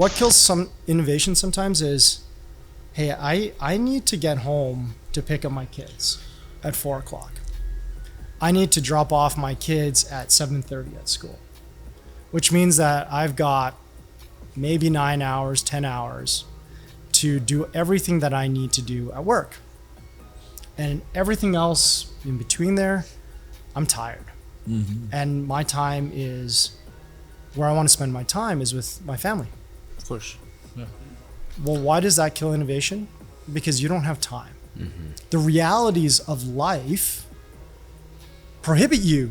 what kills some innovation sometimes is, hey, I need to get home to pick up my kids at 4:00. I need to drop off my kids at 7:30 at school, which means that I've got maybe 9 hours, 10 hours to do everything that I need to do at work. And everything else in between there, I'm tired. And my time is, where I want to spend my time is with my family. Of course. Yeah. Well, why does that kill innovation? Because you don't have time. The realities of life prohibit you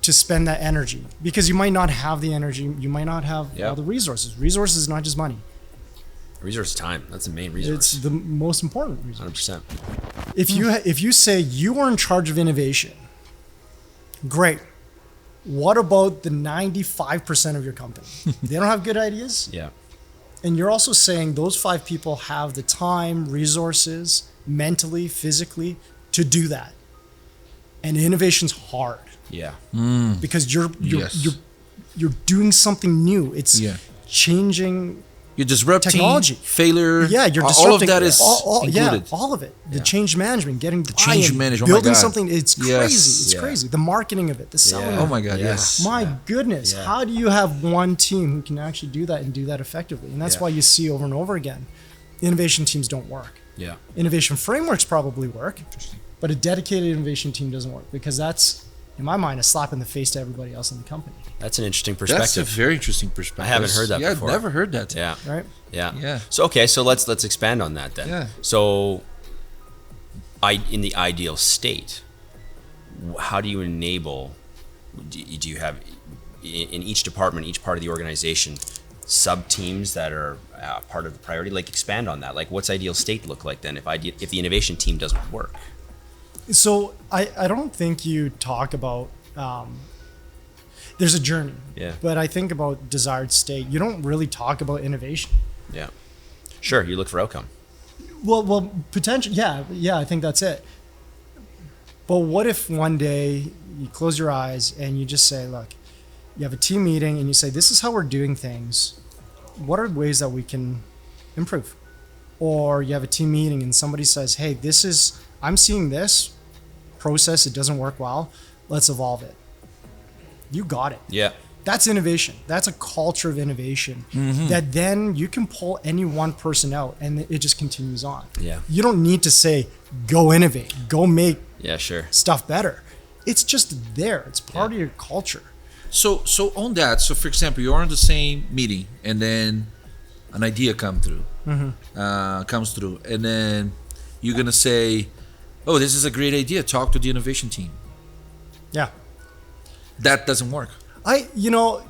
to spend that energy, because you might not have the energy, you might not have all the resources. Resources is not just money. Resource is time. That's the main resource. It's the most important resource. 100%. If you say you are in charge of innovation, great. What about the 95% of your company? They don't have good ideas? Yeah. And you're also saying those 5 people have the time, resources, mentally, physically, to do that. And innovation's hard. Yeah. Because you're doing something new. It's changing. You're disrupting technology, failure. Yeah, you're disrupting. All of that is included. Yeah, all of it. The change management, getting the change management, building something. It's crazy. Yes. It's crazy. The marketing of it, the selling. Oh my God, yes. My goodness, how do you have one team who can actually do that and do that effectively? And that's why you see over and over again, innovation teams don't work. Yeah. Innovation frameworks probably work, but a dedicated innovation team doesn't work, because that's, in my mind, a slap in the face to everybody else in the company. That's an interesting perspective. That's a very interesting perspective. I haven't heard that before. I've never heard that. Yeah. Right? Yeah. So let's expand on that then. Yeah. So in the ideal state, how do you enable, do you have in each department, each part of the organization, sub teams that are part of the priority? Like, expand on that. Like, what's ideal state look like then if the innovation team doesn't work? So I don't think you talk about, there's a journey, but I think about desired state. You don't really talk about innovation. Yeah. Sure, you look for outcome. Well, potential. Yeah, I think that's it. But what if one day you close your eyes and you just say, look, you have a team meeting and you say, this is how we're doing things. What are ways that we can improve? Or you have a team meeting and somebody says, hey, I'm seeing this process, it doesn't work well, let's evolve it. You got it. Yeah. That's innovation. That's a culture of innovation that then you can pull any one person out and it just continues on. Yeah. You don't need to say, go innovate, go make stuff better. It's just there. It's part of your culture. So on that, so for example, you're in the same meeting and then an idea comes through, and then you're going to say, oh, this is a great idea. Talk to the innovation team. Yeah. That doesn't work.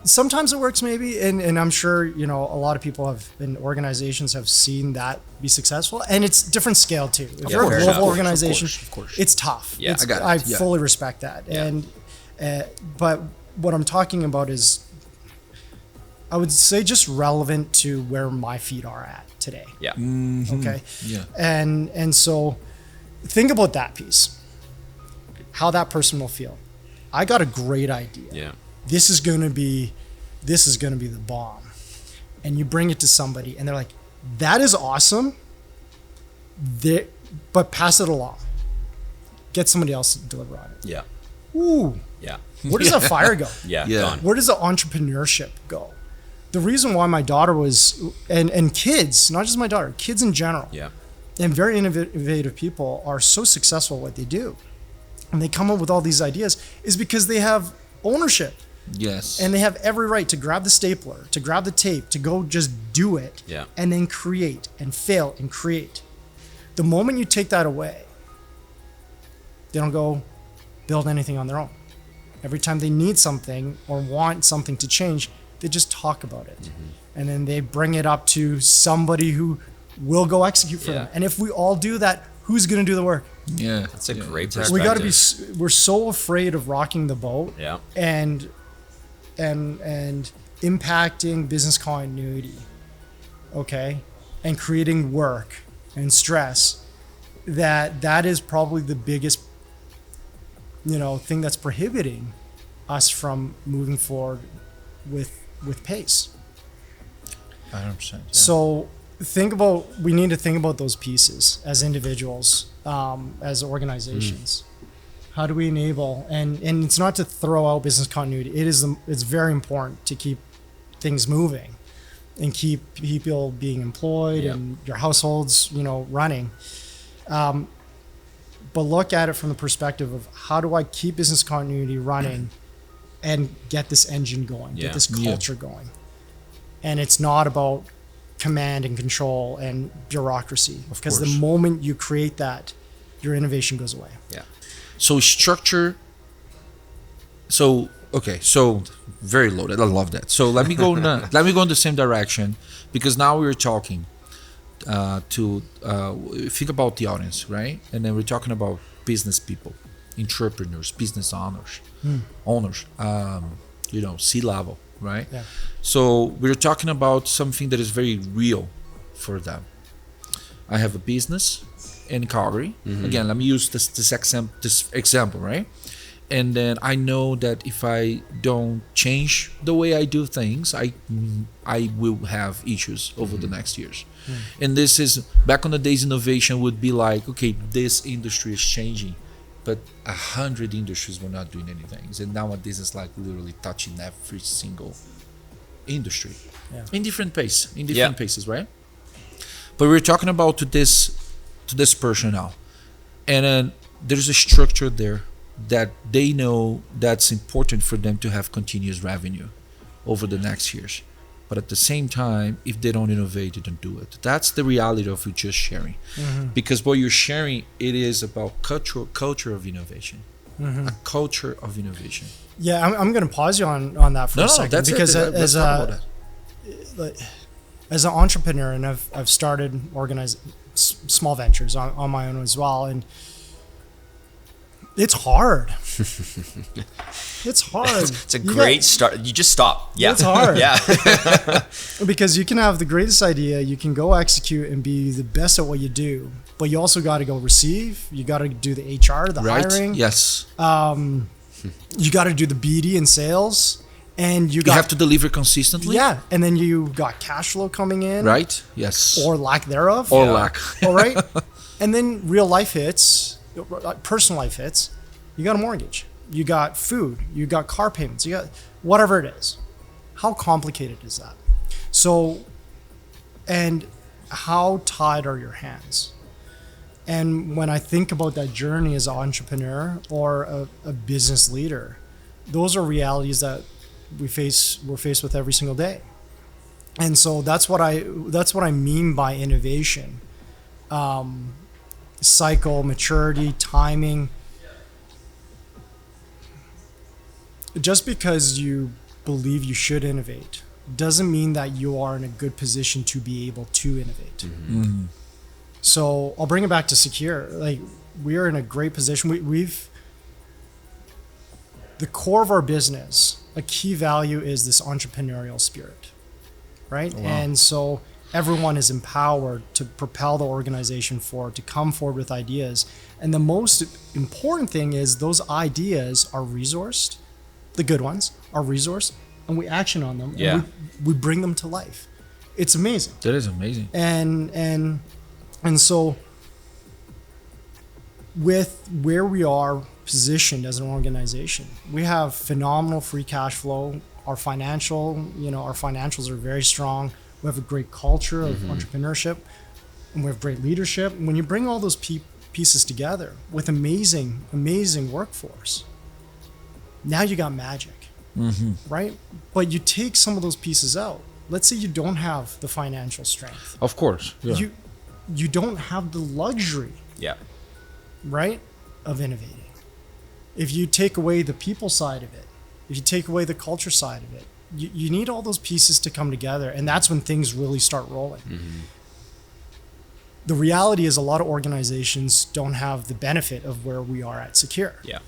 Sometimes it works maybe, and I'm sure, a lot of people in organizations have seen that be successful, and it's different scale too. If you're a global organization, of course. it's tough. Yeah, I got it. I fully respect that. Yeah. But what I'm talking about is, I would say, just relevant to where my feet are at today. Yeah. Okay. Yeah. And so think about that piece, how that person will feel. I got a great idea. Yeah. This is going to be the bomb. And you bring it to somebody and they're like, that is awesome. But pass it along. Get somebody else to deliver on it. Yeah. Ooh. Yeah. Where does that fire go? Yeah. Yeah. Where does the entrepreneurship go? The reason why my daughter was, and kids, not just my daughter, kids in general, and very innovative people are so successful at what they do, and they come up with all these ideas, is because they have ownership. Yes. And they have every right to grab the stapler, to grab the tape, to go just do it, and then create and fail and create. The moment you take that away, they don't go build anything on their own. Every time they need something or want something to change, they just talk about it. And then they bring it up to somebody who will go execute for them. And if we all do that, who's going to do the work? Yeah. That's a great perspective. We got to be, we're so afraid of rocking the boat and impacting business continuity, okay? And creating work and stress, that is probably the biggest, thing that's prohibiting us from moving forward with pace. 100%. Yeah. So we need to think about those pieces as individuals, as organizations. How do we enable, and it's not to throw out business continuity. It's very important to keep things moving and keep people being employed and your households, running. But look at it from the perspective of how do I keep business continuity running and get this engine going, get this culture going. And it's not about command and control and bureaucracy, because the moment you create that, your innovation goes away. Yeah. So structure. So very loaded. I love that. So let me go in the same direction, because now we're talking to think about the audience, right? And then we're talking about business people, entrepreneurs, business owners, C-level, right? Yeah. So we're talking about something that is very real for them. I have a business in Calgary. Again, let me use this example, right? And then I know that if I don't change the way I do things, I will have issues over the next years. And this is, back on the days, innovation would be like, okay, this industry is changing, but 100 industries were not doing anything. And nowadays it's like literally touching every single industry in different paces, right? But we're talking about to this person now, and then there's a structure there that they know that's important for them to have continuous revenue over the next years. But at the same time, if they don't innovate, they don't do it. That's the reality of you just sharing. Because what you're sharing, it is about culture of innovation. A culture of innovation. Yeah, I'm going to pause you on that for a second. That's because it. as an entrepreneur, and I've started organizing small ventures on my own as well, and it's hard. It's hard. It's a great start. You just stop. Yeah. It's hard. Yeah. Because you can have the greatest idea, you can go execute and be the best at what you do, but you also got to go receive. You got to do the HR, the hiring. Yes. You got to do the BD and sales, and you have to deliver consistently. Yeah, and then you got cash flow coming in. Right. Yes. Or lack thereof. Lack. All right. And then real life hits. Personal life hits, you got a mortgage, you got food, you got car payments, you got whatever it is. How complicated is that? So, and how tied are your hands? And when I think about that journey as an entrepreneur or a business leader, those are realities that we're faced with every single day. And so that's what I mean by innovation. Cycle, maturity, timing. Just because you believe you should innovate doesn't mean that you are in a good position to be able to innovate. So I'll bring it back to Secure. Like, we are in a great position. We've the core of our business, a key value is this entrepreneurial spirit, right? Wow. And so everyone is empowered to propel the organization forward, to come forward with ideas. And the most important thing is those ideas are resourced, the good ones are resourced, and we action on them. Yeah. And we bring them to life. It's amazing. That is amazing. And so with where we are positioned as an organization, we have phenomenal free cash flow. Our financials are very strong. We have a great culture of entrepreneurship, and we have great leadership. And when you bring all those pieces together with amazing workforce, now you got magic, right? But you take some of those pieces out. Let's say you don't have the financial strength. Of course. Yeah. You don't have the luxury, right, of innovating. If you take away the people side of it, if you take away the culture side of it, you need all those pieces to come together, and that's when things really start rolling. The reality is a lot of organizations don't have the benefit of where we are at Secure. Yeah.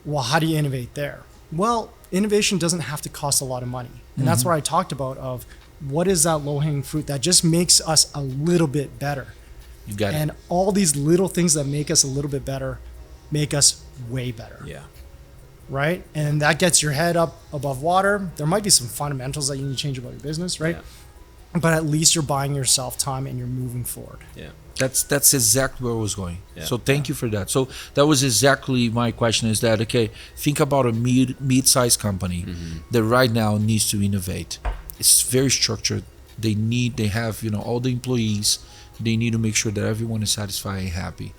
Well, how do you innovate there? Well, innovation doesn't have to cost a lot of money. And that's what I talked about of what is that low-hanging fruit that just makes us a little bit better. You got it. And all these little things that make us a little bit better make us way better. Yeah. Right? And that gets your head up above water. There might be some fundamentals that you need to change about your business, right? but at least you're buying yourself time and you're moving forward. Yeah. That's exactly where I was going. Yeah. So thank you for that. So that was exactly my question. Is that okay? Think about a mid-sized company that right now needs to innovate. It's very structured. They have all the employees. They need to make sure that everyone is satisfied and happy.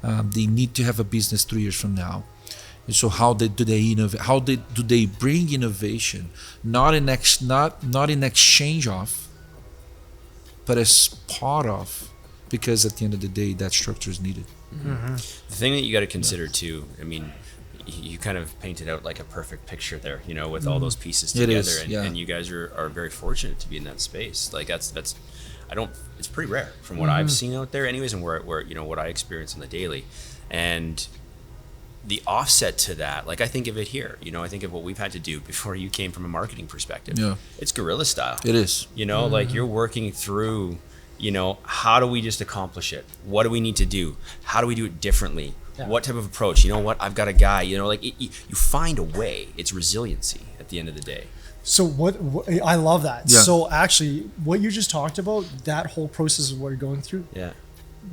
They need to have a business 3 years from now. And so how do they innovate? How do they bring innovation? Not in exchange of, but as part of. Because at the end of the day, that structure is needed. The thing that you got to consider too, I mean, you kind of painted out like a perfect picture there, with all those pieces It together, is, and you guys are very fortunate to be in that space. Like it's pretty rare from what I've seen out there, anyways, and where what I experience on the daily, and the offset to that, like I think of it here, I think of what we've had to do before you came from a marketing perspective. Yeah, it's guerrilla style. It is. Like you're working through. How do we just accomplish it? What do we need to do? How do we do it differently? Yeah. What type of approach? I've got a guy, you find a way. It's resiliency at the end of the day. So what I love that. Yeah. So actually what you just talked about, that whole process of what you're going through. Yeah.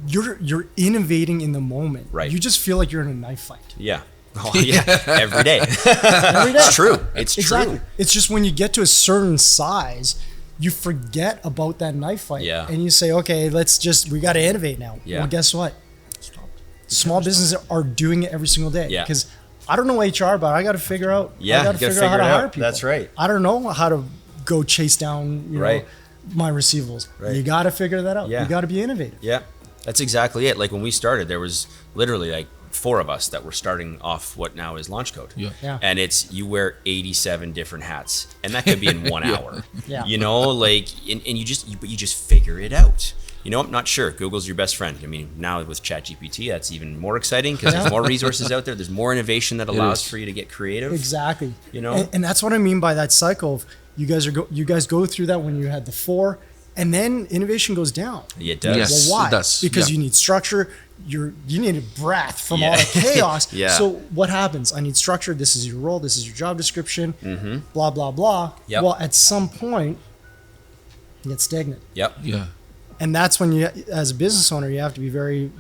You're innovating in the moment. Right. You just feel like you're in a knife fight. Yeah. Oh, yeah. Every day. Every day. It's true. It's exactly. true. It's just when you get to a certain size, you forget about that knife fight. Yeah. And you say, okay, we got to innovate now. Yeah. Well, guess what? Small businesses are doing it every single day. Yeah. Because I don't know HR, but I got to figure out. Yeah. I got to figure out how to hire people. That's right. I don't know how to go chase down, right. my receivables. Right. You got to figure that out. Yeah. You got to be innovative. Yeah. That's exactly it. Like when we started, there was literally like 4 of us that were starting off what now is Launchcode. Yeah. Yeah. And you wear 87 different hats, and that could be in 1 hour. Yeah. And you just figure it out. I'm not sure. Google's your best friend. I mean, now with ChatGPT, that's even more exciting because there's more resources out there. There's more innovation that allows for you to get creative. Exactly. And that's what I mean by that cycle of you guys go through that when you had the 4, and then innovation goes down. Yeah, it does. Yes, well, why? it does. Because Yeah. you need structure. You need a breath from all the chaos. Yeah. So what happens? I need structure. This is your role. This is your job description. Blah blah blah. Yep. Well, at some point, you get stagnant. Yep. Yeah. And that's when you, as a business owner, you have to be very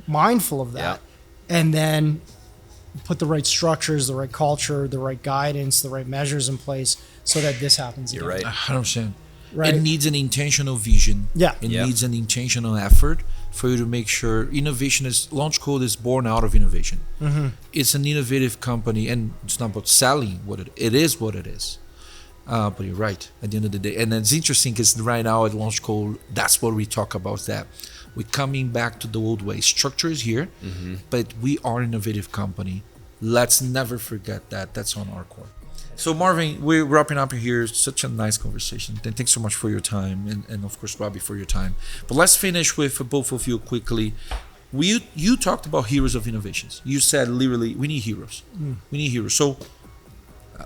mindful of that, and then put the right structures, the right culture, the right guidance, the right measures in place so that this happens again. You're right. 100%. Right. It needs an intentional vision. Yeah. It Yeah. needs an intentional effort for you to make sure Launchcode is born out of innovation. It's an innovative company, and it's not about selling it is what it is. But you're right at the end of the day. And it's interesting because right now at Launchcode, that's what we talk about, that we're coming back to the old way. Structure is here, but we are an innovative company. Let's never forget that. That's on our core. So Marvin, we're wrapping up here. Such a nice conversation. And thanks so much for your time. And of course, Robbie, for your time. But let's finish with both of you quickly. You talked about heroes of innovations. You said literally, we need heroes. We need heroes. So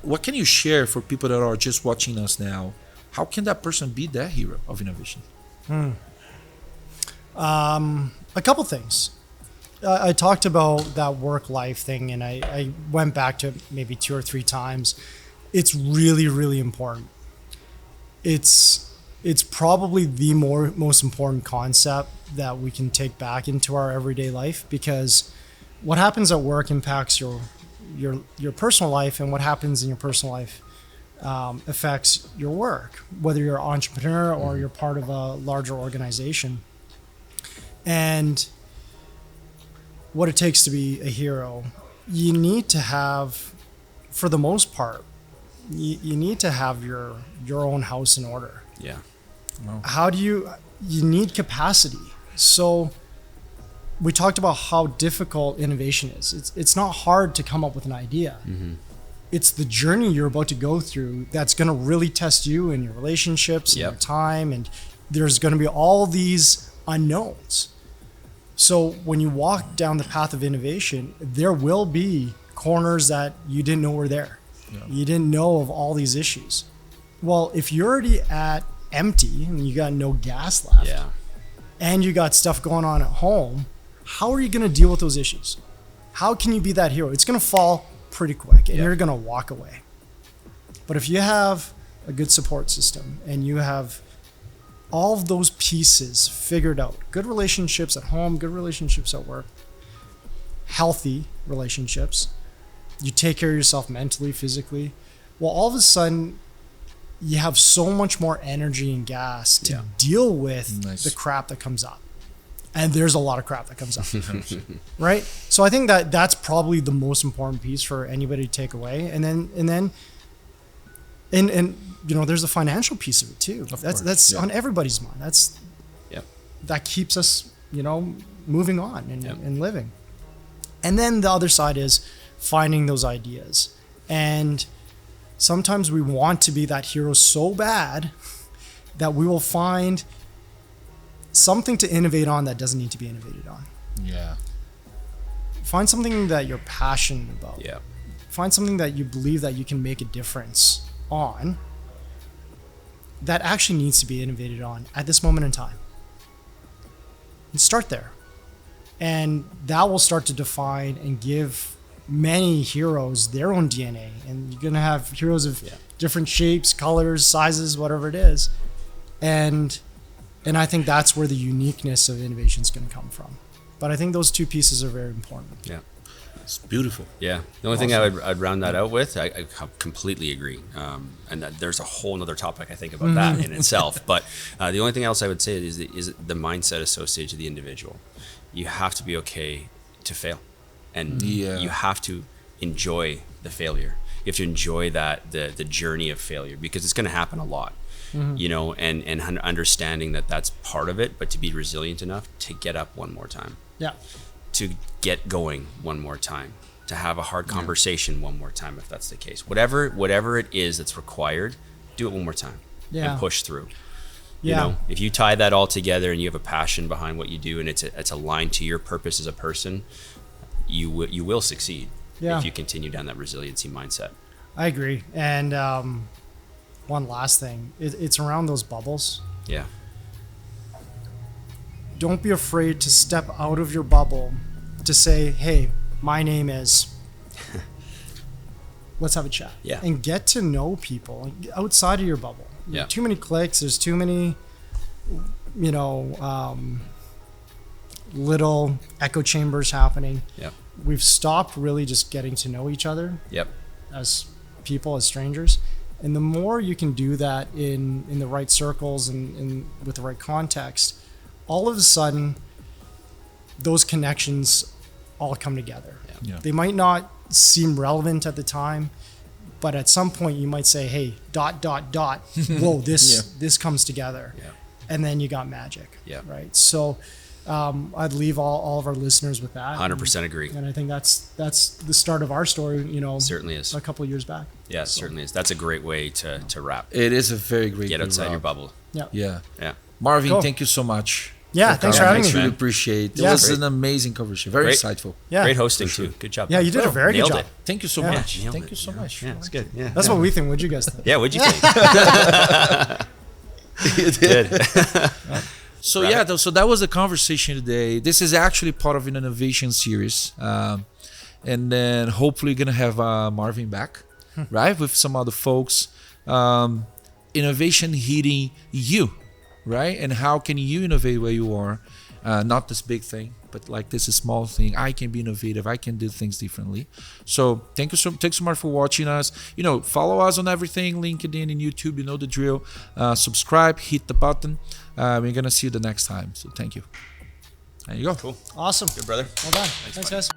what can you share for people that are just watching us now? How can that person be that hero of innovation? A couple things. I talked about that work-life thing, and I went back to it maybe 2 or 3 times. It's really, really important. It's probably the most important concept that we can take back into our everyday life, because what happens at work impacts your personal life, and what happens in your personal life affects your work, whether you're an entrepreneur or you're part of a larger organization. And what it takes to be a hero, you need to have, for the most part, you need to have your own house in order. Yeah. How do you need capacity. So we talked about how difficult innovation is. It's not hard to come up with an idea. It's the journey you're about to go through that's going to really test you in your relationships, and your time, and there's going to be all these unknowns. So when you walk down the path of innovation, there will be corners that you didn't know were there. You didn't know of all these issues. Well, if you're already at empty and you got no gas left, and you got stuff going on at home, how are you going to deal with those issues? How can you be that hero? It's going to fall pretty quick, and you're going to walk away. But if you have a good support system, and you have all of those pieces figured out, good relationships at home, good relationships at work, healthy relationships, you take care of yourself mentally, physically, well, all of a sudden you have so much more energy and gas to deal with the crap that comes up. And there's a lot of crap that comes up, right? So I think that that's probably the most important piece for anybody to take away. And then you know, there's the financial piece of it too. That's on everybody's mind. That keeps us, you know, moving on and living. And then the other side is finding those ideas. And sometimes we want to be that hero so bad that we will find something to innovate on that doesn't need to be innovated on. Yeah. Find something that you're passionate about. Yeah. Find something that you believe that you can make a difference on that actually needs to be innovated on at this moment in time. And start there. And that will start to define and give many heroes their own DNA. And you're going to have heroes of different shapes, colors, sizes, whatever it is. And I think that's where the uniqueness of innovation is going to come from. But I think those two pieces are very important. Yeah. It's beautiful. Yeah. The only thing I'd round that out with, I completely agree. And there's a whole nother topic I think about that in itself. But the only thing else I would say is the mindset associated to the individual. You have to be okay to fail. And you have to enjoy the failure. You have to enjoy the journey of failure, because it's going to happen a lot. You know, and understanding that that's part of it, but to be resilient enough to get up one more time. Yeah. To get going one more time, to have a hard conversation one more time, if that's the case. Whatever it is that's required, do it one more time and push through. You know, if you tie that all together and you have a passion behind what you do and it's aligned to your purpose as a person, you will succeed if you continue down that resiliency mindset. I agree. And one last thing, it's around those bubbles. Yeah. Don't be afraid to step out of your bubble to say, hey, my name is, let's have a chat. Yeah. And get to know people outside of your bubble. Yeah. Too many clicks. There's too many, you know, little echo chambers happening. Yep. We've stopped really just getting to know each other. Yep. As people, as strangers. And the more you can do that in the right circles and with the right context, all of a sudden, those connections all come together. Yeah. They might not seem relevant at the time, but at some point you might say, hey, ... whoa, this comes together. Yeah. And then you got magic. Yeah. Right. So I'd leave all of our listeners with that. 100% agree. And I think that's the start of our story, you know. Certainly is. A couple of years back. Yeah, it certainly is. That's a great way to wrap. It is a very great Get outside wrap. your bubble. Yeah. Yeah. Yeah. Marvin, Cool. thank you so much. Yeah, thanks for having me. Really man. appreciate it. Yeah. It was Great. an amazing conversation. Very Great. insightful. Yeah. Great hosting too. Good job. Yeah, you did a very good Nailed job. it. Thank you so Yeah. much. Nailed Thank it. you so much. Yeah, it's good. Yeah. That's what we think. What'd you guys think? Yeah, what'd you think? You did. Good. So Right. yeah, so that was the conversation today. This is actually part of an innovation series, and then hopefully gonna have Marvin back, right, with some other folks. Innovation hitting you, right, and how can you innovate where you are? Not this big thing, but like this is small thing. I can be innovative. I can do things differently. So thanks so much for watching us. You know, follow us on everything, LinkedIn and YouTube. You know the drill. Subscribe, hit the button. We're gonna see you the next time. So thank you. There you go. Cool. Awesome. Good, brother. Well done. Thanks guys.